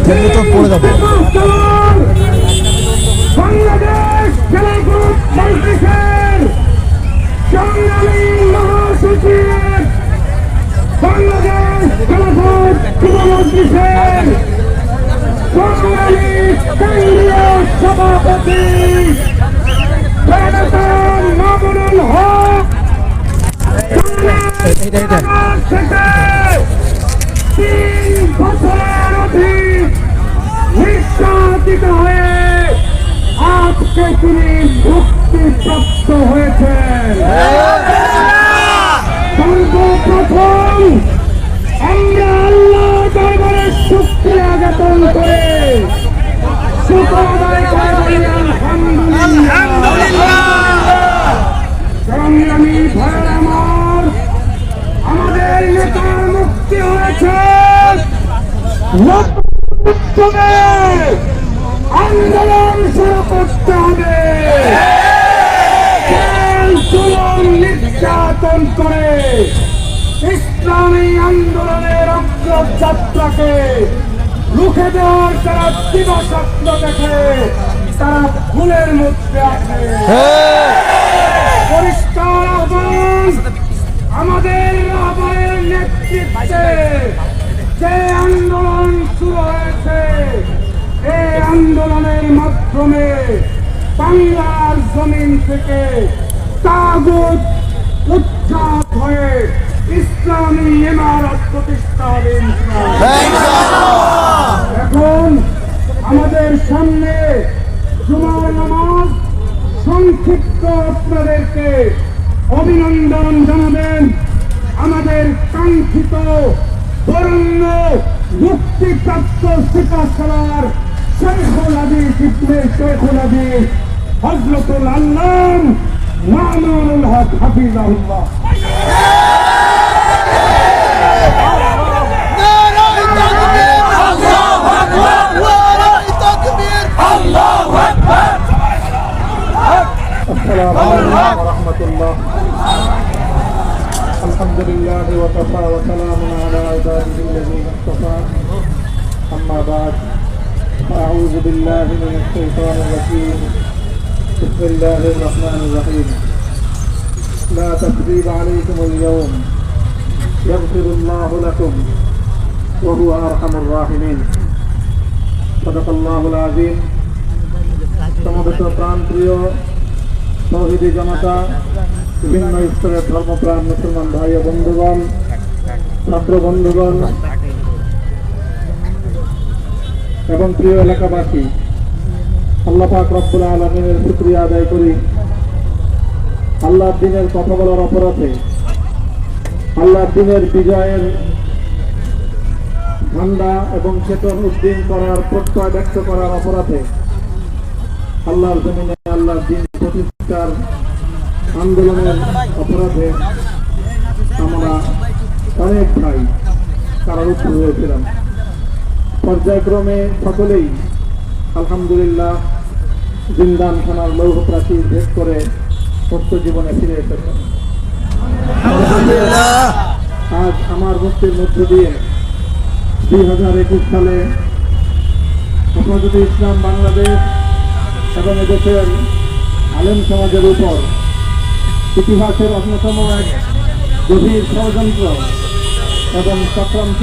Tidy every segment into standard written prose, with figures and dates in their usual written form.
ঠেললে তো পড়ে যাবো। বাংলাদেশ খেলাফত মজলিসের সংগ্রামী মহাসচিব, বাংলাদেশ খেলাফত যুব মজলিসের সংগ্রামী কেন্দ্রীয় সভাপতি জনতার মামুনুল হক থেকে 3 বছরের অধিক নির্যাতিত হয়ে আজকে তিনি মুক্তিপ্রাপ্ত হয়েছেন। সর্বপ্রথম আমরা আল্লাহ দরবারে শুকরিয়া জ্ঞাপন করে শুকর আদায় করে বলি আলহামদুলিল্লাহ। সংগ্রামী ভাইয়ের আমার, আমাদের নেতার মুক্তি হয়েছে। আন্দোলন শুরু করতে হবে। নির্যাতন করে ইসলামী আন্দোলনের অগ্রযাত্রাকে রুখে দেওয়ার যারা দিবাস্বপ্ন দেখে তারা ভুলের মধ্যে আছে। পরিষ্কার আহ্বান, আমাদের রাহবারের নেতৃত্বে যে আন্দোলন শুরু হয়েছে, এই আন্দোলনের মাধ্যমে বাংলার জমিন থেকে তাগুত উৎখাত হয়ে ইসলামী ইমারত প্রতিষ্ঠা হবে। এখন আমাদের সামনে জুমার নামাজ, সংক্ষিপ্ত আপনাদেরকে অভিনন্দন জানাবেন আমাদের কাঙ্ক্ষিত বরণ্য মুক্তিপ্রাপ্ত সিপাহসালার শেখুল হাদিস ইবনে শেখুল হাদিস হযরতুল আল্লাম মামুনুল হক হাফিজাহুল্লাহ। আসসালামু আলাইকুম ওয়া রাহমাতুল্লাহ। আলহামদুলিল্লাহ ওয়া কাফা ওয়া সালামুন আলা ইবাদিহিল্লাযীনা ইসতাফা। আম্মা বা'দ, আউযু বিল্লাহি মিনাশ শাইতানির রাজীম। বিসমিল্লাহির রাহমানির রাহিম। লা তাসরিবা আলাইকুমুল ইয়াওম ইয়াগফিরুল্লাহু লাকুম ওয়া হুয়া আরহামুর রাহিমিন। সাদাকাল্লাহুল আযীম। সমবেত প্রাণপ্রিয় তৌহিদি জনতা, বিভিন্ন স্তরের ধর্মপ্রাণ মুসলমান ভাই ও বন্ধুগণ, ছাত্র বন্ধুগণ এবং প্রিয় এলাকাবাসী, আল্লাহ পাক রব্বুল আলামিনের শুকরিয়া আদায় করি। আল্লাহর দ্বীনের কথা বলার অপরাধে, আল্লাহর দ্বীনের বিজয়ের ঝান্ডা এবং চেতন উদ্দীন করার প্রত্যয় ব্যক্ত করার অপরাধে আল্লাহর জমিনে আল্লাহর দ্বীন প্রতিষ্ঠার আন্দোলনের অপরাধে আমরা অনেক ভাই কারারুদ্ধ হয়েছিলাম। পর্যায়ক্রমে সকলেই আলহামদুলিল্লাহ জিন্দান খানার লৌহ প্রাচীর ভেদ করে সত্য জীবনে ফিরে এসেছেন। আজ আমার মুক্তির মধ্য দিয়ে 2021 সালে হেফাজতে ইসলাম বাংলাদেশ এবং এদেশের আলেম সমাজের উপর ইতিহাসের অন্যতম এক গভীর ষড়যন্ত্র এবং চক্রান্ত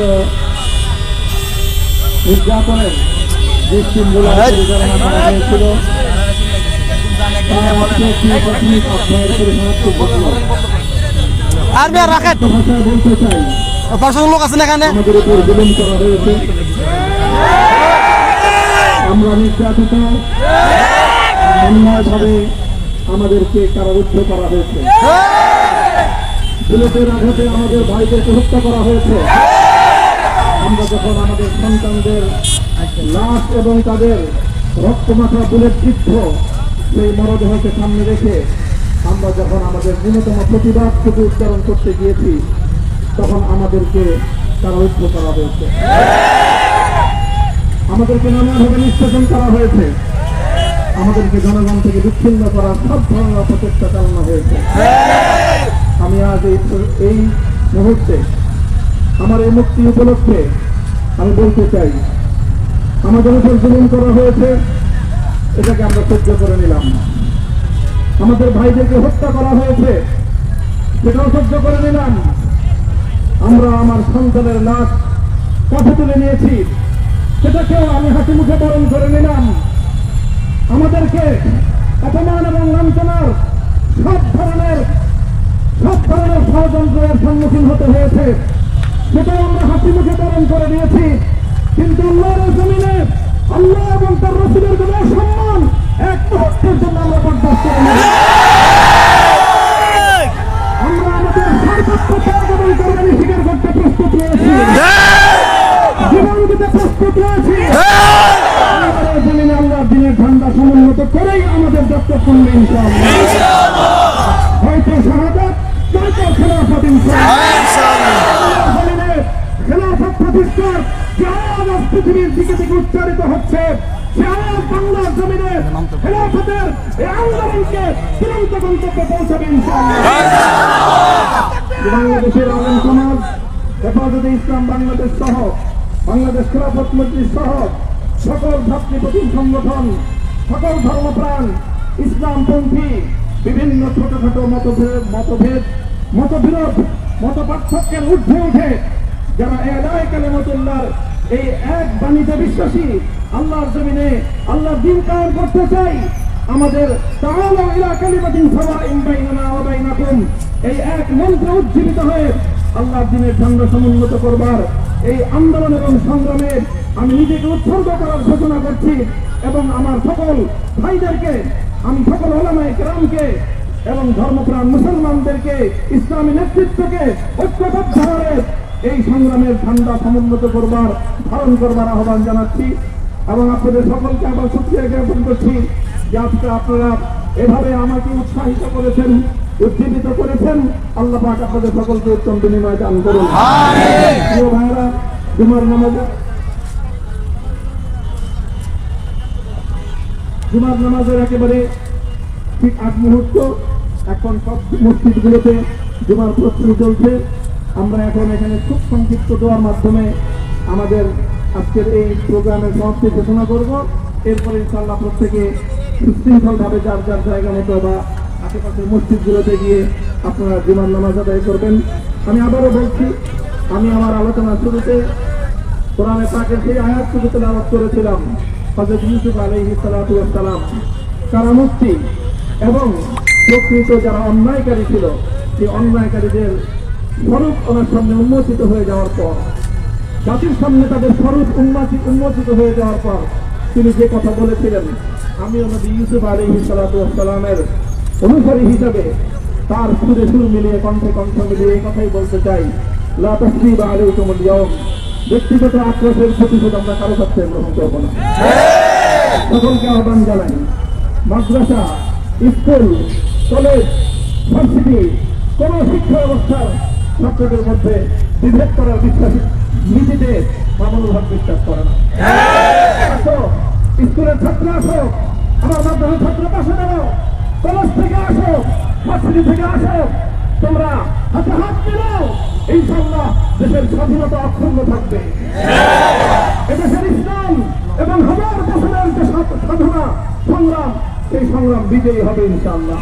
নির্যাতনের যে সিম্বল পরিচালনা করা হয়েছিল তার মধ্যে একটি প্রাথমিক অধ্যায়ের পরিসমাপ্তি ঘটল। ভাষায় বলতে চাই, আমাদের উপর জুলুম করা হয়েছে, আমরা নির্যাতিত, অন্যায়ভাবে আমাদেরকে কারারুদ্ধ করা হয়েছে, বুলেটের আঘাতে আমাদের ভাইদেরকে হত্যা করা হয়েছে। আমরা যখন আমাদের সন্তানদের লাশ এবং তাদের রক্তমাখা বুলেট বিদ্ধ সেই মরদেহকে সামনে রেখে আমরা যখন আমাদের ন্যূনতম প্রতিবাদটুকু উচ্চারণ করতে গিয়েছি, তখন আমাদেরকে কারারুদ্ধ করা হয়েছে, আমাদেরকে নানাভাবে নিষ্কাশন করা হয়েছে, আমাদেরকে জনগণ থেকে বিচ্ছিন্ন করার সব ধরনের অপচেষ্টা চালানো হয়েছে। আমি আজ এই মুহূর্তে আমার এই মুক্তি উপলক্ষে আমি বলতে চাই, আমাদের উপর জুলুম করা হয়েছে, এটাকে আমরা সহ্য করে নিলাম। আমাদের ভাইদেরকে হত্যা করা হয়েছে, সেটাও সহ্য করে নিলাম। আমরা আমার সন্তানের লাশ কাঁধে তুলে নিয়েছি, সেটাকেও আমি হাসি মুখে বরণ করে নিলাম। আমাদেরকে অপমান এবং লাঞ্ছনার সব ধরনের ষড়যন্ত্রের সম্মুখীন হতে হয়েছে, সেটাও আমরা হাসি মুখে বরণ করে নিয়েছি। কিন্তু আল্লাহর জমিনে আল্লাহ এবং তার রাসূলের কোন সম্মান এক মুহূর্তের জন্য আমরা বরদাস্ত করি না। আমরা আমাদের সর্বোচ্চ ত্যাগ এবং কোরবানি স্বীকার করতে প্রস্তুত রয়েছি, জীবন দিতে প্রস্তুত রয়েছি। আল্লাহর জমিনে আল্লাহর দ্বীনের ঝান্ডা সমুন্নত করেই আমাদের যাত্রা করবে ইনশাআল্লাহ। হয়তো শাহাদাত, নয়তো খেলাফত ইনশাআল্লাহ। আল্লাহর জমিনে খেলাফত প্রতিষ্ঠার যে আওয়াজ পৃথিবীর দিকে থেকে উচ্চারিত হচ্ছে, সে আওয়াজ বাংলার জমিনে খেলাফতের এই আন্দোলনকে চূড়ান্ত গন্তব্যে পৌঁছাবে ইনশাআল্লাহ। বাংলাদেশের আলেম সমাজ, হেফাজতে ইসলাম বাংলাদেশ সহ বাংলাদেশ খেলাফত মজলিস সহ সকল ভাতৃপ্রতিম সংগঠন, সকল ধর্মপ্রাণ, ইসলামপন্থী বিভিন্ন ছোটখাটো মতবিরোধ, মত পার্থক্যের ঊর্ধ্বে উঠে যারা এলায় কালেমাতুল্লাহর এই এক বাণীতে বিশ্বাসী, আল্লাহর জমিনে আল্লাহর দ্বীন কায়েম করতে চাই, আমাদের তাআলা ইলা কালিমাতিন সাওয়াইন বাইনানা ওয়া বাইনাকুম এই এক মন্ত্রে উজ্জীবিত হয়ে আল্লাহর দ্বীনের ঝান্ডা সমুন্নত করবার এই আন্দোলন এবং সংগ্রামে আমি নিজেকে উৎসর্গ করার ঘোষণা করছি। এবং আমার সকল ভাইদেরকে, আমি সকল উলামায়ে কেরামকে এবং ধর্মপ্রাণ মুসলমানদেরকে, ইসলামী নেতৃত্বকে ঐক্যবদ্ধভাবে এই সংগ্রামের ঝান্ডা সমুন্নত করবার, ধারণ করবার আহ্বান জানাচ্ছি। এবং আপনাদের সকলকে আবার শুকরিয়া জ্ঞাপন করছি যে আজকে আপনারা এভাবে আমাকে উৎসাহিত করেছেন, উজ্জীবিত করেছেন। আল্লাহ পাক আপনাদের সকলকে উত্তম বিনিময় দান করুন। প্রিয় ভাইরা, জুমার নামাজের একেবারে ঠিক আগ মুহূর্ত, এখন সব মসজিদগুলোতে জুমার প্রস্তুতি চলছে। আমরা এখন এখানে খুব সংক্ষিপ্ত দোয়ার মাধ্যমে আমাদের আজকের এই প্রোগ্রামের সমাপ্তি ঘোষণা করব। এরপরে ইনশাআল্লাহ প্রত্যেকে সুশৃঙ্খলভাবে যার যার জায়গা মতো বা আশেপাশের মসজিদগুলোতে গিয়ে আপনারা জুমার নামাজ আদায় করবেন। আমি আবারও বলছি, আমি আমার আলোচনার শুরুতে কোরআনে পাকের সেই আয়াতটুকু তেলাওয়াত করেছিলাম, হযরত ইউসুফ আলাইহিস সালাতু ওয়াস সালাম কারামুক্তি এবং প্রকৃত যারা অন্যায়কারী ছিল, সেই অন্যায়কারীদের স্বরূপ ওনার সামনে উন্মোচিত হয়ে যাওয়ার পর, জাতির সামনে তাদের স্বরূপ উন্মোচিত হয়ে যাওয়ার পর তিনি যে কথা বলেছিলেন, আমি নবী ইউসুফ আলাইহিস সালাতু ওয়াস সালামের অনুসারী হিসাবে তার সুরে সুর মিলিয়ে, কণ্ঠে কণ্ঠ মিলিয়ে এই কথাই বলতে চাই, লা তাসরিবা আলাইকুমুল ইয়াওম। ব্যক্তিগত আক্রোশের প্রতিশোধ আমরা কারো কাছে গ্রহণ করব না। সকলকে আহ্বান জানাই, মাদ্রাসা, স্কুল, কলেজ, ভার্সিটি, কোন শিক্ষা ব্যবস্থার ছাত্রদের মধ্যে বিভেদ করার বিশ্বাস নীতিতে মামুনুল হক বিশ্বাস করে না। আসো, স্কুলের ছাত্র আসো, আমার মাদ্রাসার ছাত্র পাশে দাঁড়াও, কলেজ থেকে আসো, ভার্সিটি থেকে আসো, তোমরা হাতে হাত মিলাও, ইনশাআল্লাহ দেশের স্বাধীনতা অক্ষুণ্ণ থাকবে। এদেশের ইসলাম এবং হাজার বছরের যে সাধনা সংগ্রাম, সেই সংগ্রাম বিজয়ী হবে ইনশাআল্লাহ।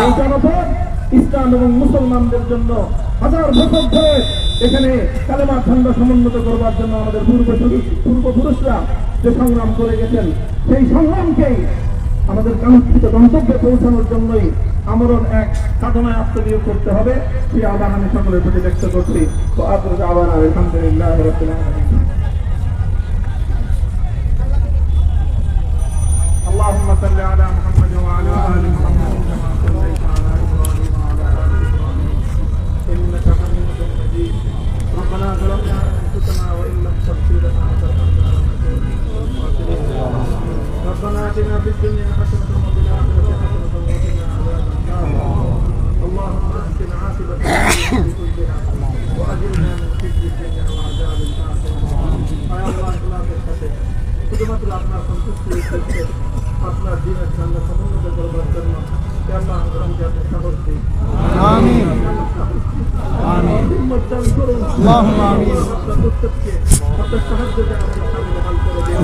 এই জনপদ ইসলাম এবং মুসলমানদের জন্য হাজার বছর ধরে এখানে কালেমার ঝান্ডা সমুন্নত করবার জন্য আমাদের পূর্বপুরুষরা যে সংগ্রাম করে গেছেন, সেই সংগ্রামকেই আমাদের কাঙ্ক্ষিত গন্তব্যে পৌঁছানোর জন্যই আমরণ এক সাধনায় আত্মনিয়োগ করতে হবে। সেই আহ্বান আমি সকলের প্রতি ব্যক্ত করছি। তো আপনাদের আহ্বান, আলহামদুলিল্লাহ রাব্বিল আলামিন। اللهم صل على محمد وعلى آل محمد كما صليت على إبراهيم وعلى آل إبراهيم إنك حميد مجيد. ربنا ظلمنا أنفسنا وإن لم تغفر لنا وترحمنا لنكونن من الخاسرين. ربنا آتنا في الدنيا حسنة وفي الآخرة حسنة وقنا عذاب النار. اللهم أحسن عاقبتنا في كلها وأجرنا من خزي الدنيا وعذاب الآخرة. يا الله إخلاص الخير শুধুমাত্র আপনার সন্তুষ্টি উদ্দেশ্যে আপনার দিনের ঝান্ডা সমুন্নত করবার জন্য আল্লাহ আমাদেরকে আপনি সাহস দিন। আমিন আমিন হিম্মত দান করুন। আল্লাহুম্মা আমিন। আপনার প্রত্যেককে আপনার সাহায্যে আমাদের সামনে হাল করে দিন।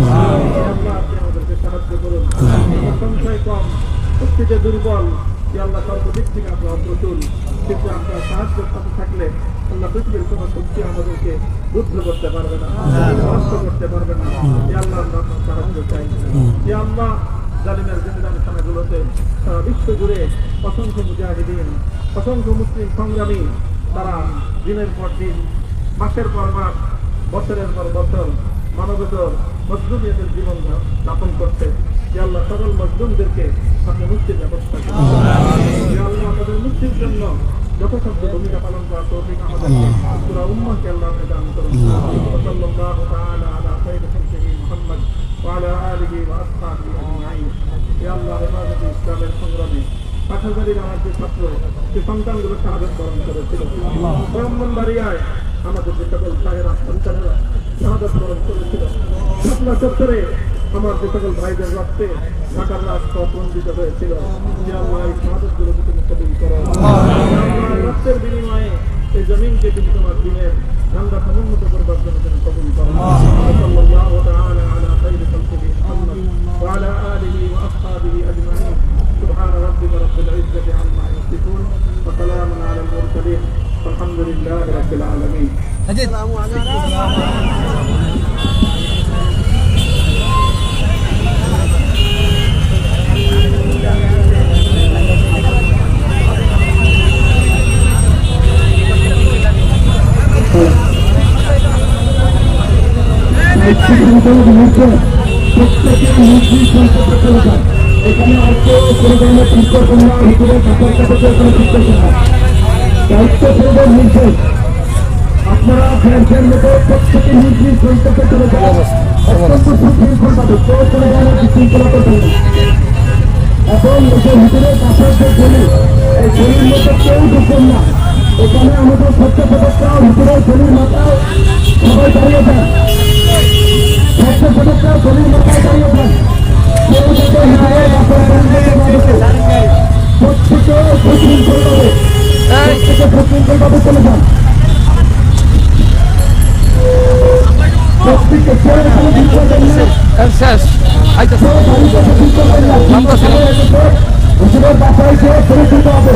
দিক থেকে আমরা অপ্রতুল, কিন্তু আপনার সাহায্যের সাথে থাকলে আল্লাহ পৃথিবীর কোনো শক্তি আমাদেরকে যুদ্ধ করতে পারবে না, নষ্ট করতে পারবে না। আল্লাহ আমরা আপনার সাহায্য চাই। আল্লাহ জালিমের জিন্দান খানাগুলোতে সারা বিশ্ব জুড়ে অসংখ্য মুজাহিদিন, অসংখ্য মুসলিম সংগ্রামী, তারা দিনের পর দিন, মাসের পর মাস, বছরের পর বছর মানবতার মজলুমিয়তের জীবন যাপন করতে। আল্লাহ সকল মজলুমদেরকে আপনি মুক্তির ব্যবস্থা করেন। আল্লাহ তাদের মুক্তির জন্য যথাসাধ্য ভূমিকা পালন করার তৌফিক আমাদের পুরা উম্মাহকে আল্লাহ দান করুন। সাল্লাল্লাহু তাআলা আলা খায়রি খালকিহি মুহাম্মদ ওয়া আলা আলিহি ওয়া আসহাবিহি আজমাইন। ইয়া আল্লাহ হেফাজতে ইসলামের সংগ্রামে পাঠাগারীর আমার যে ছাত্র, যে সন্তানগুলো শাহাদাত বরণ করেছিল, ব্রাহ্মণবাড়িয়ায় আমাদের যে সকল ভাইয়েরা সন্তানেরা শাহাদাত বরণ করেছিল, শাপলা চত্বরে আমার যে সকল ভাইদের রক্তে ঢাকার রাজপথ রঞ্জিত হয়েছিল, যে আল্লাহ এই শাহাদাতগুলো তুমি কবুল করো। রক্তের বিনিময়ে এই জমিনকে তুমি তোমার দিনের ঝান্ডা সমুন্নত করবার জন্য তুমি কবুল করো। সাল্লাল্লাহু তাআলা আলা খায়রি খালকিহি মুহাম্মদ ওয়া আলা আলিহি ওয়া আসহাবিহি আজমাইন। সুবহান রাব্বিকা রাব্বিল ইজ্জাতি আম্মা ইয়াসিফুন ওয়া সালামুন আলাল মুরসালিন ওয়ালহামদুলিল্লাহি রাব্বিল আলামিন। এখানে অল্প কোনো ধরনের শিক্ষকরা হিসেবে কাছার কাছে কোনো শিক্ষক না, দায়িত্ব পূর্বের নির্দেশ আপনারা ফ্যান্সের মতো প্রত্যেকে নির্দিষ্ট সংখ্যাকে চলে যান, অত্যন্ত সুশৃঙ্খলভাবে কেউ কোনো ধরনের বিশৃঙ্খলা করবেন না। এবং এদের ভিতরে কাছার যে গলি, এই গলির মধ্যে কেউ ঢুকবেন না। এখানে আমাদের স্বেচ্ছাসেবকরাও ভিতরে গলির মাথায় সবাই দাঁড়িয়ে যান, স্বেচ্ছাসেবকরাও গলির মাথায় দাঁড়িয়ে যান। কেউ যাতে ভিতরে কাছার প্রত্যেকে সুশৃঙ্খলভাবে সুশৃঙ্খলভাবে চলে যান। প্রত্যেকে কেউ এখানে ঢুকতে দেন না। ভিতরের বাসায় গিয়ে সুরক্ষিত হবে।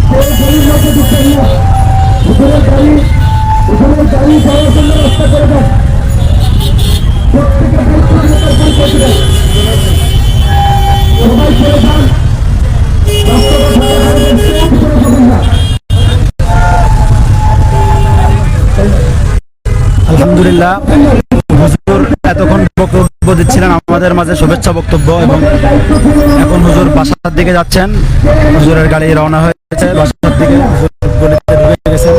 কেউ গলির মধ্যে ঢুকবেন না। ভিতরের গাড়ি যাওয়ার জন্য রাস্তা করে দেন। প্রত্যেকে সবাই চলে যান, আলহামদুলিল্লাহ, হুজুর এতক্ষণ বক্তব্য দিচ্ছিলেন আমাদের মাঝে, শুভেচ্ছা বক্তব্য, এবং এখন হুজুর বাসার দিকে যাচ্ছেন। হুজুরের গাড়ি রওনা হয়েছে বাসার দিকে, হুজুর গলিতে ঢুকে গেছেন।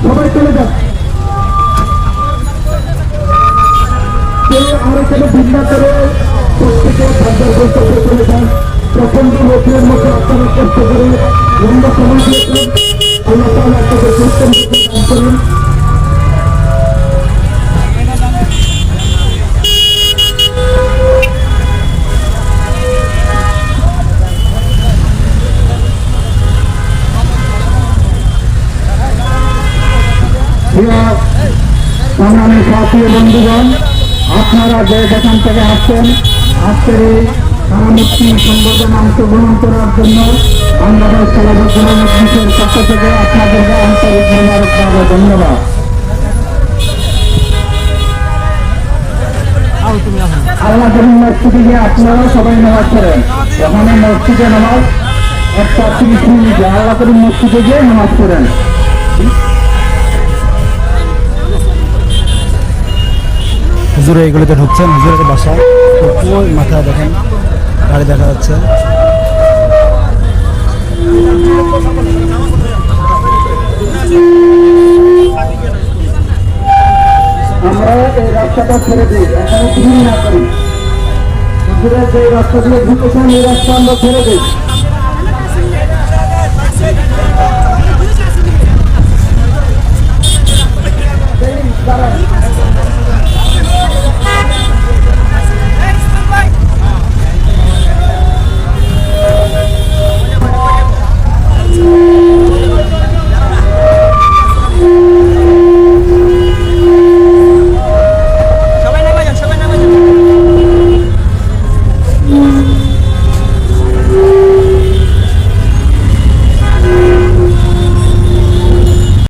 সবাই চলে যান। আর এখানে ভিন্না করে প্রত্যেকে খাদ্যার গন্তব্যে চলে যান। প্রচন্ড লোকের মতো আপনারা কষ্ট করে লম্বা সময় দিয়েছেন। আল্লাহ তাআলা আপনাদের কষ্ট দান করেন। সংগ্রামী সাথী বন্ধুগণ, আপনারা যে যেখান থেকে আসছেন, আজকের এই কারামুক্তি সংগঠনে অংশগ্রহণ করার জন্য বাংলাদেশ খেলাধুলা মজলিসের পক্ষ থেকে আপনাদেরকে আন্তরিক মোবারকবাদ, ধন্যবাদ। আল্লাহ মসজিদে গিয়ে আপনারা সবাই নামাজ পড়েন। ওখানে মসজিদে নামাজ 1:30 মিনিটে, আল্লাহ করিম মসজিদে গিয়ে নামাজ পড়েন। হুজুর এইগুলিতে ঢুকছেন, হুজুরের বাসা। ওই মাথায় দেখেন গাড়ি দেখা যাচ্ছে। আমরা এই রাস্তাটা ছেড়ে দিই, এখানে ভিড় না করি। হুজুরের যে রাস্তা দিয়ে ঢুকেছেন এই রাস্তা আমরা ছেড়ে দিই। দাঁড়ান